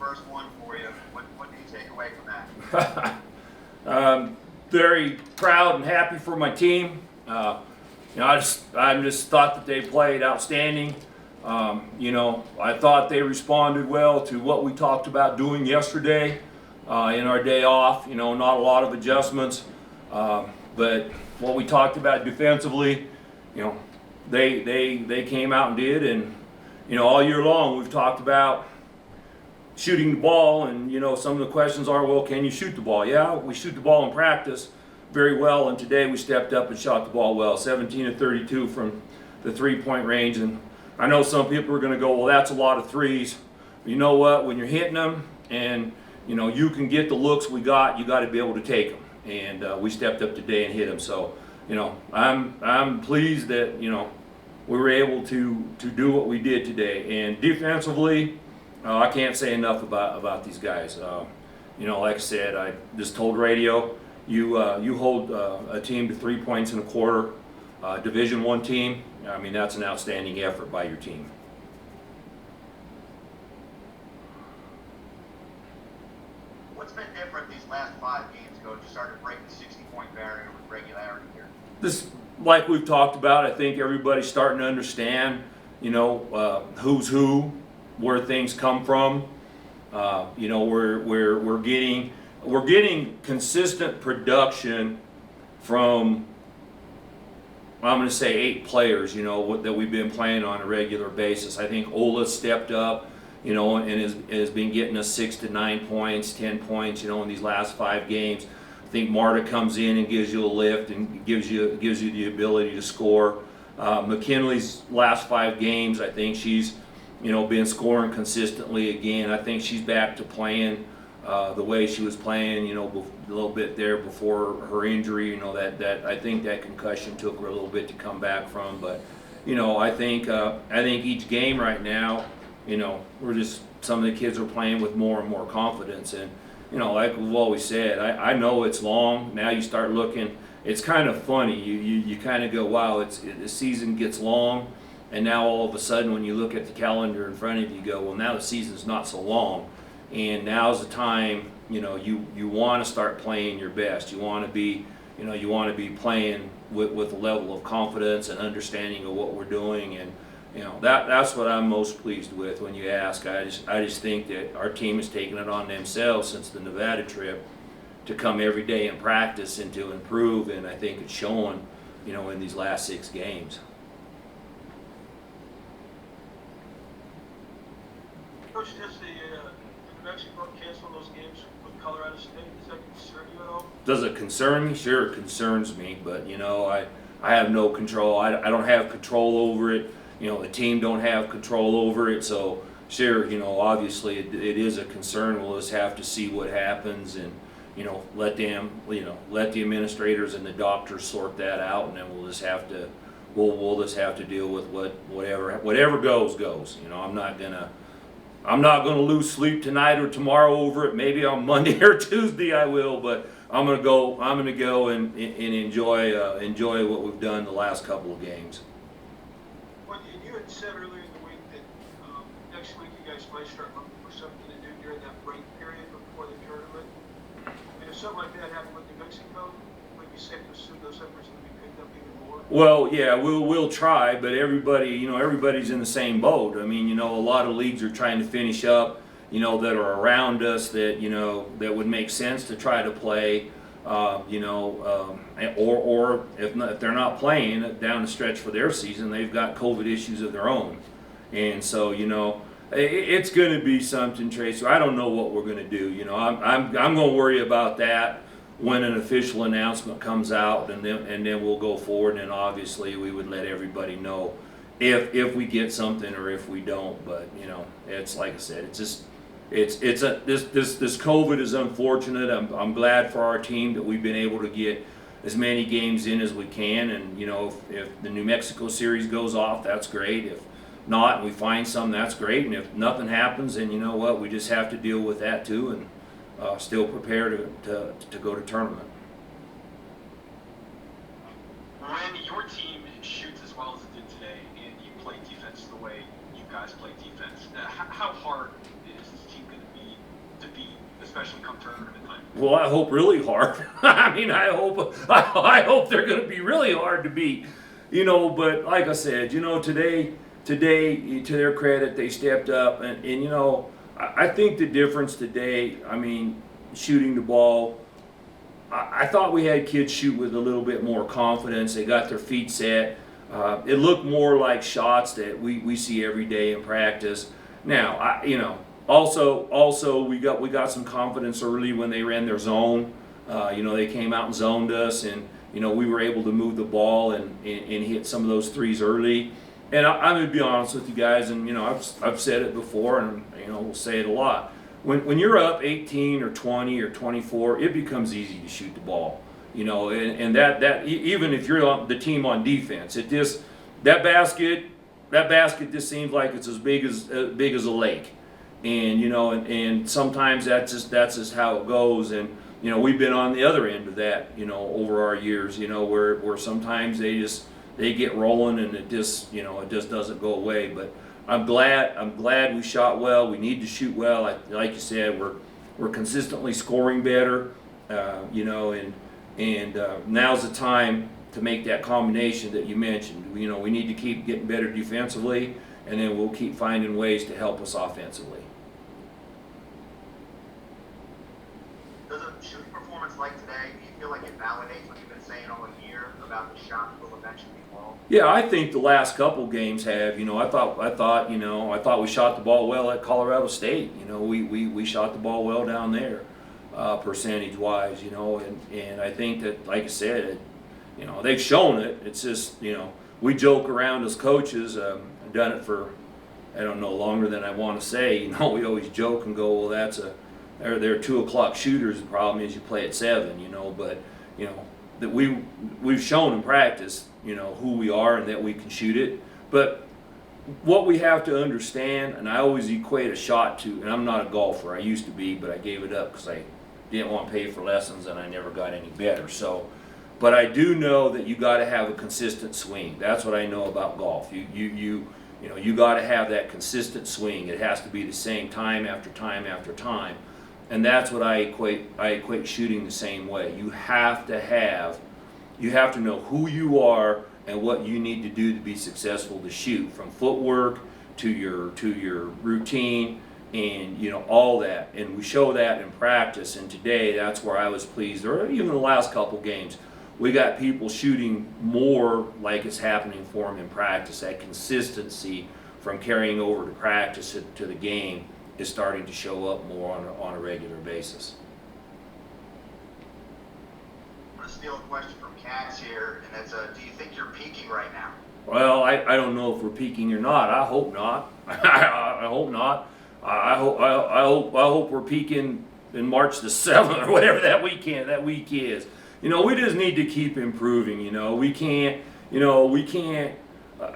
first one for you. What do you take away from that? Very proud and happy for my team. I just thought that they played outstanding. I thought they responded well to what we talked about doing yesterday in our day off. Not a lot of adjustments, but what we talked about defensively, they came out and did. And all year long we've talked about shooting the ball, and some of the questions are, well, can you shoot the ball? Yeah, we shoot the ball in practice very well, and today we stepped up and shot the ball well, 17 of 32 from the three-point range. And I know some people are going to go, well, that's a lot of threes. But you know what? When you're hitting them and you can get the looks we got, you got to be able to take them. And we stepped up today and hit them. So I'm pleased that we were able to do what we did today. And defensively, I can't say enough about these guys. Like I said, I just told radio, you hold a team to 3 points in a quarter, Division I team. I mean, that's an outstanding effort by your team. What's been different these last 5 games, Coach? You started breaking the 60-point barrier with regularity here. This, like we've talked about, I think everybody's starting to understand, who's who, where things come from. We're getting consistent production from, I'm going to say 8 players, that we've been playing on a regular basis. I think Ola stepped up, and has been getting us 6 to 9 points, 10 points, in these last 5 games. I think Marta comes in and gives you a lift and gives you the ability to score. McKinley's last 5 games, I think she's been scoring consistently again. I think she's back to playing the way she was playing, a little bit there before her injury. That I think that concussion took her a little bit to come back from. But I think each game right now, some of the kids are playing with more and more confidence. And like we've always said, I know it's long. Now you start looking, it's kind of funny. You kind of go, wow, the season gets long. And now all of a sudden when you look at the calendar in front of you, you go, well, now the season's not so long. And now's the time, you want to start playing your best. You want to be, playing with a level of confidence and understanding of what we're doing. And, that's what I'm most pleased with when you ask. I just think that our team has taken it on themselves since the Nevada trip to come every day and practice and to improve. And I think it's showing, in these last 6 games. Coach, does the New Mexico cancel those games with Colorado State? Does that concern you at all? Does it concern me? Sure, it concerns me, but I have no control. I don't have control over it. The team don't have control over it. So sure, obviously it is a concern. We'll just have to see what happens and let the administrators and the doctors sort that out, and then we'll just have to deal with whatever goes. I'm not gonna lose sleep tonight or tomorrow over it. Maybe on Monday or Tuesday I will, but I'm gonna go and enjoy what we've done the last couple of games. Well, you had said earlier in the week that next week you guys might start looking for something to do during that break period before the tournament. And if something like that happened with New Mexico, would you say to assume those efforts would be picked up even more? Well, yeah, we'll try, but everybody's in the same boat. I mean, a lot of leagues are trying to finish up, that are around us that that would make sense to try to play, or if they're not playing down the stretch for their season, they've got COVID issues of their own, and so it's going to be something, Tracy. I don't know what we're going to do. I'm going to worry about that when an official announcement comes out, and then we'll go forward, and obviously we would let everybody know if we get something or if we don't. But it's like I said, this COVID is unfortunate. I'm glad for our team that we've been able to get as many games in as we can, and if the New Mexico series goes off, that's great. If not, and we find some, that's great. And if nothing happens, then we just have to deal with that too, and still prepare to go to tournament. When your team shoots as well as it did today, and you play defense the way you guys play defense, how hard is this team going to be especially come tournament time? Well, I hope really hard. I mean, I hope they're going to be really hard to beat. But like I said, today, to their credit, they stepped up, and I think the difference today, I mean, shooting the ball, I thought we had kids shoot with a little bit more confidence. They got their feet set. It looked more like shots that we see every day in practice. Now, also we got some confidence early when they ran their zone. They came out and zoned us, and we were able to move the ball and hit some of those threes early. And I'm gonna be honest with you guys, and I've said it before, and we'll say it a lot. When you're up 18 or 20 or 24, it becomes easy to shoot the ball. And that even if you're on the team on defense, that basket just seems like it's as big as a lake. And sometimes that's just how it goes. And we've been on the other end of that over our years, where sometimes they get rolling and it just doesn't go away. But I'm glad we shot well. We need to shoot well. Like you said, we're consistently scoring better, and now's the time to make that combination that you mentioned. We need to keep getting better defensively, and then we'll keep finding ways to help us offensively. Does a shooting performance like today, do you feel like it validates what you've been saying all year about the shot will eventually fall? Yeah, I think the last couple games have. I thought we shot the ball well at Colorado State. We shot the ball well down there, percentage-wise. And I think that, like I said, they've shown it. It's just we joke around as coaches. I've done it for I don't know longer than I want to say. We always joke and go, well, they're 2 o'clock shooters. The problem is you play at 7. But that we've shown in practice. Who we are and that we can shoot it. But what we have to understand, and I always equate a shot to, and I'm not a golfer, I used to be, but I gave it up because I didn't want to pay for lessons and I never got any better. But I do know that you got to have a consistent swing. That's what I know about golf. You got to have that consistent swing. It has to be the same time after time after time. And that's what I equate shooting the same way. You have to know who you are and what you need to do to be successful to shoot, from footwork to your routine and all that. And we show that in practice. And today, that's where I was pleased. Or even the last couple games, we got people shooting more like it's happening for them in practice. That consistency from carrying over to practice to the game is starting to show up more on a regular basis. I'm going to steal a question from Katz here, and that's, do you think you're peaking right now? Well, I don't know if we're peaking or not. I hope not. I hope not. I hope we're peaking in March the 7th or whatever that week is. We just need to keep improving. We can't.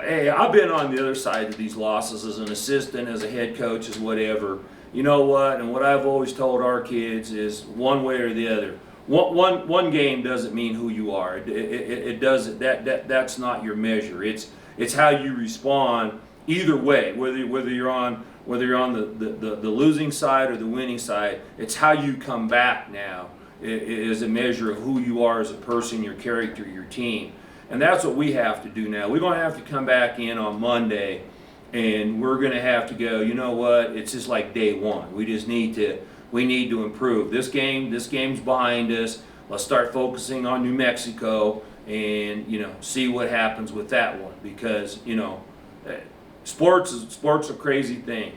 Hey, I've been on the other side of these losses as an assistant, as a head coach, as whatever. You know what? And what I've always told our kids is one way or the other. One game doesn't mean who you are. It doesn't. That's not your measure. It's how you respond either way. Whether you're on the losing side or the winning side, it's how you come back now is a measure of who you are as a person, your character, your team. And that's what we have to do now. We're going to have to come back in on Monday, and we're going to have to go, you know what, it's just like day one. We need to improve. This game's behind us. Let's start focusing on New Mexico and, see what happens with that one. Because, sports a crazy thing.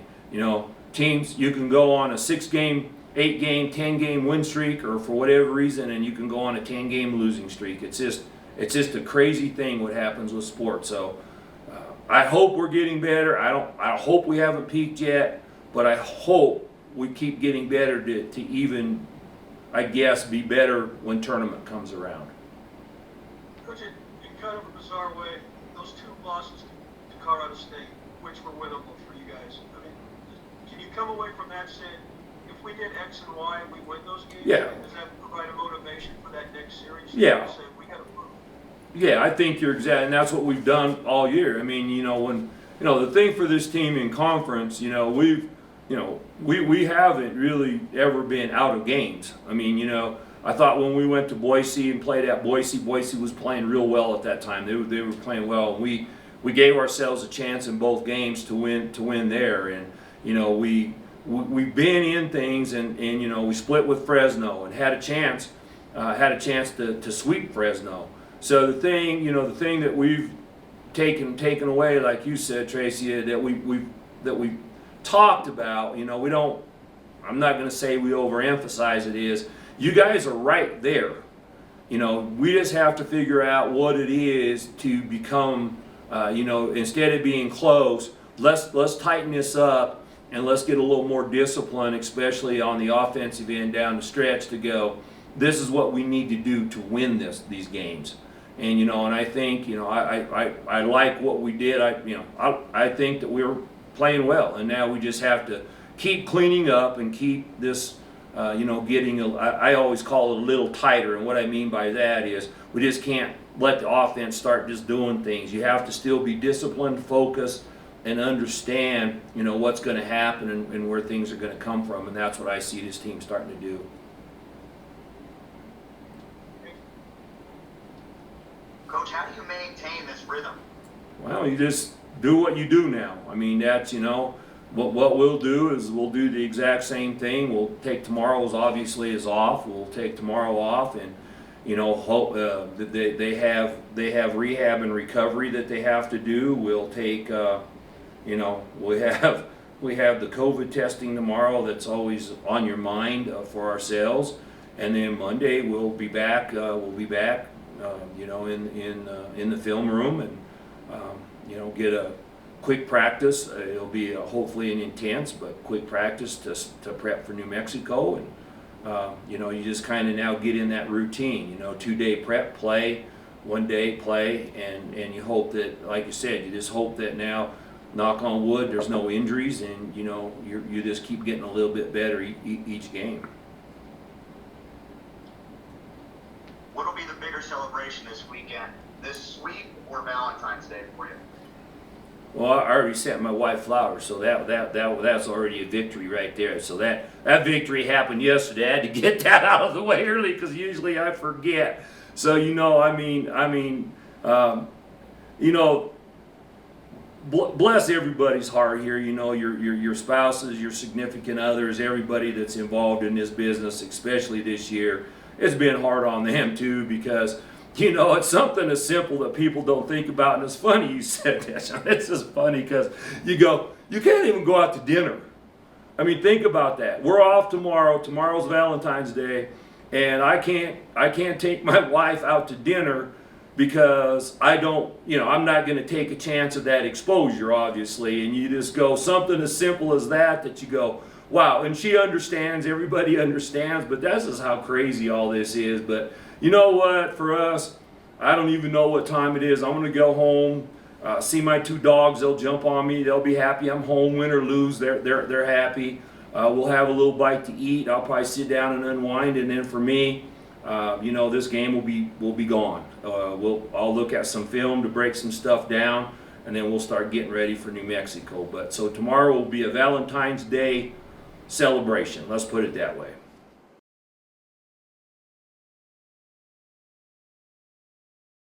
Teams, you can go on a 6-game, 8-game, 10-game win streak, or for whatever reason, and you can go on a 10-game losing streak. It's just a crazy thing what happens with sports. So I hope we're getting better. I hope we haven't peaked yet, but I hope we keep getting better to even, I guess, be better when tournament comes around. Coach, in kind of a bizarre way, those 2 losses to Colorado State, which were winnable for you guys, I mean, can you come away from that saying, if we did X and Y and we win those games, Yeah. Does that provide a motivation for that next series? Yeah. Say, we got to prove. Yeah, I think you're exact, and that's what we've done all year. I mean, when the thing for this team in conference, we've we haven't really ever been out of games. I mean, I thought when we went to Boise and played at Boise was playing real well at that time. They were playing well. We gave ourselves a chance in both games to win there. And we've been in things, and we split with Fresno and had a chance to sweep Fresno. So the thing that we've taken away, like you said, Tracy, that we talked about, we don't. I'm not going to say we overemphasize it. Is you guys are right there. We just have to figure out what it is to become. Instead of being close, let's tighten this up and let's get a little more discipline, especially on the offensive end down the stretch, to go, this is what we need to do to win these games. And and I think I like what we did. I think that we were playing well, and now we just have to keep cleaning up and keep this getting I always call it a little tighter. And what I mean by that is we just can't let the offense start just doing things. You have to still be disciplined, focused, and understand what's going to happen and where things are going to come from. And that's what I see this team starting to do. Coach, how do you maintain this rhythm? Well, you just do what you do now. I mean, that's what we'll do is we'll do the exact same thing. We'll take tomorrow's obviously is off. We'll take tomorrow off, and hope that they have rehab and recovery that they have to do. We'll take we have the COVID testing tomorrow. That's always on your mind for ourselves, and then Monday we'll be back. In the film room, and get a quick practice. It'll be hopefully an intense but quick practice to prep for New Mexico. And you just kind of now get in that routine. 2-day prep, play, 1-day play, and you hope that, like you said, you just hope that now, knock on wood, there's no injuries, and you just keep getting a little bit better each game. What'll be the bigger celebration this weekend? This sweep or Valentine's Day for you? Well, I already sent my wife flowers, so that's already a victory right there. So that victory happened yesterday. I had to get that out of the way early because usually I forget. So bless everybody's heart here. Your spouses, your significant others, everybody that's involved in this business, especially this year. It's been hard on them too, because it's something as simple that people don't think about. And it's funny you said that. It's just funny because you can't even go out to dinner. I mean, think about that. We're off tomorrow. Tomorrow's Valentine's Day, and I can't take my wife out to dinner because I'm not going to take a chance of that exposure, obviously. And you just go something as simple as that you go, wow. And she understands, everybody understands, but this is how crazy all this is. But you know what, for us, I don't even know what time it is. I'm going to go home, see my 2 dogs. They'll jump on me. They'll be happy I'm home, win or lose. They're happy. We'll have a little bite to eat. I'll probably sit down and unwind. And then for me, this game will be gone. I'll look at some film to break some stuff down, and then we'll start getting ready for New Mexico. So tomorrow will be a Valentine's Day celebration. Let's put it that way.